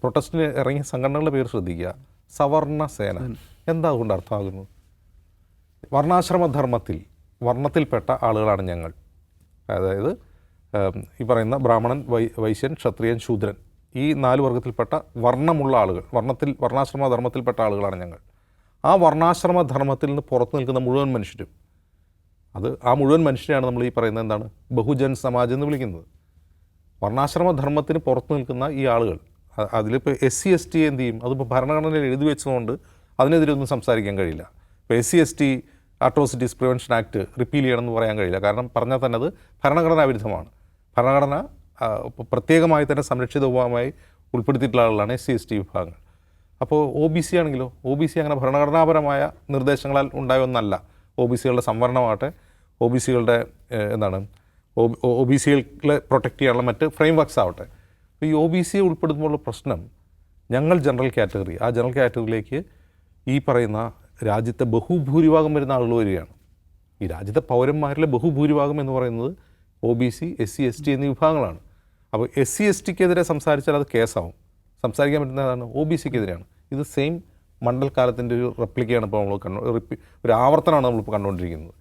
പ്രൊട്ടസ്റ്റിന് ഇറങ്ങിയ സംഘടനകളുടെ പേര് ശ്രദ്ധിക്കുക. സവർണ സേന. എന്താ അതുകൊണ്ട് അർത്ഥമാകുന്നത്? വർണ്ണാശ്രമധർമ്മത്തിൽ വർണ്ണത്തിൽപ്പെട്ട ആളുകളാണ് ഞങ്ങൾ. അതായത് ഈ പറയുന്ന ബ്രാഹ്മണൻ, വൈശ്യൻ, ക്ഷത്രിയൻ, ശൂദ്രൻ, ഈ 4 വർഗത്തിൽപ്പെട്ട വർണ്ണമുള്ള ആളുകൾ, വർണ്ണാശ്രമധർമ്മത്തിൽപ്പെട്ട ആളുകളാണ് ഞങ്ങൾ. ആ വർണ്ണാശ്രമധർമ്മത്തിൽ നിന്ന് പുറത്തു നിൽക്കുന്ന മുഴുവൻ മനുഷ്യരും, ആ മുഴുവൻ മനുഷ്യരെയാണ് നമ്മൾ ഈ പറയുന്നത് എന്താണ് ബഹുജൻ സമാജ് എന്ന് വിളിക്കുന്നത്. വർണ്ണാശ്രമധർമ്മത്തിന് പുറത്തു നിൽക്കുന്ന ഈ ആളുകൾ, അതിലിപ്പോൾ SC/ST എന്ത് ചെയ്യും? അതിപ്പോൾ ഭരണഘടനയിൽ എഴുതി വെച്ചതുകൊണ്ട് അതിനെതിരെ ഒന്നും സംസാരിക്കാൻ കഴിയില്ല. ഇപ്പോൾ SC/ST atrocities prevention act repeal ചെയ്യണമെന്ന് പറയാൻ കഴിയില്ല. കാരണം പറഞ്ഞാൽ തന്നെ അത് ഭരണഘടനാ വിരുദ്ധമാണ്. ഭരണഘടന പ്രത്യേകമായി തന്നെ സംരക്ഷിത വിഭാഗമായി ഉൾപ്പെടുത്തിയിട്ടുള്ള ആളുകളാണ് SC/ST വിഭാഗങ്ങൾ. അപ്പോൾ OBC ആണെങ്കിലോ, OBC അങ്ങനെ ഭരണഘടനാപരമായ നിർദ്ദേശങ്ങളാൽ ഉണ്ടായ ഒന്നല്ല. OBC-കളുടെ സംവരണമാകട്ടെ, OBC-കളുടെ OBC-കളെ പ്രൊട്ടക്റ്റ് ചെയ്യാനുള്ള മറ്റ് ഫ്രെയിം വർക്ക്സ് ആവട്ടെ. അപ്പോൾ ഈ OBC-യെ ഉൾപ്പെടുത്തുമ്പോഴുള്ള പ്രശ്നം, ഞങ്ങൾ ജനറൽ കാറ്റഗറി, ആ ജനറൽ കാറ്റഗറിയിലേക്ക് ഈ പറയുന്ന രാജ്യത്തെ ബഹുഭൂരിഭാഗം വരുന്ന ആളുകൾ വരികയാണ്. ഈ രാജ്യത്തെ പൗരന്മാരിലെ ബഹുഭൂരിഭാഗം എന്ന് പറയുന്നത് OBC, SC/ST എന്നീ വിഭാഗങ്ങളാണ്. അപ്പോൾ SC/STക്കെതിരെ സംസാരിച്ചാൽ അത് കേസാവും. സംസാരിക്കാൻ പറ്റുന്നതാണ് OBC-ക്കെതിരെയാണ്. ഇത് സെയിം മണ്ഡൽക്കാലത്തിൻ്റെ ഒരു റെപ്ലിക്കയാണ് ഇപ്പോൾ നമ്മൾ ഒരു ആവർത്തനമാണ് നമ്മളിപ്പോൾ കണ്ടുകൊണ്ടിരിക്കുന്നത്.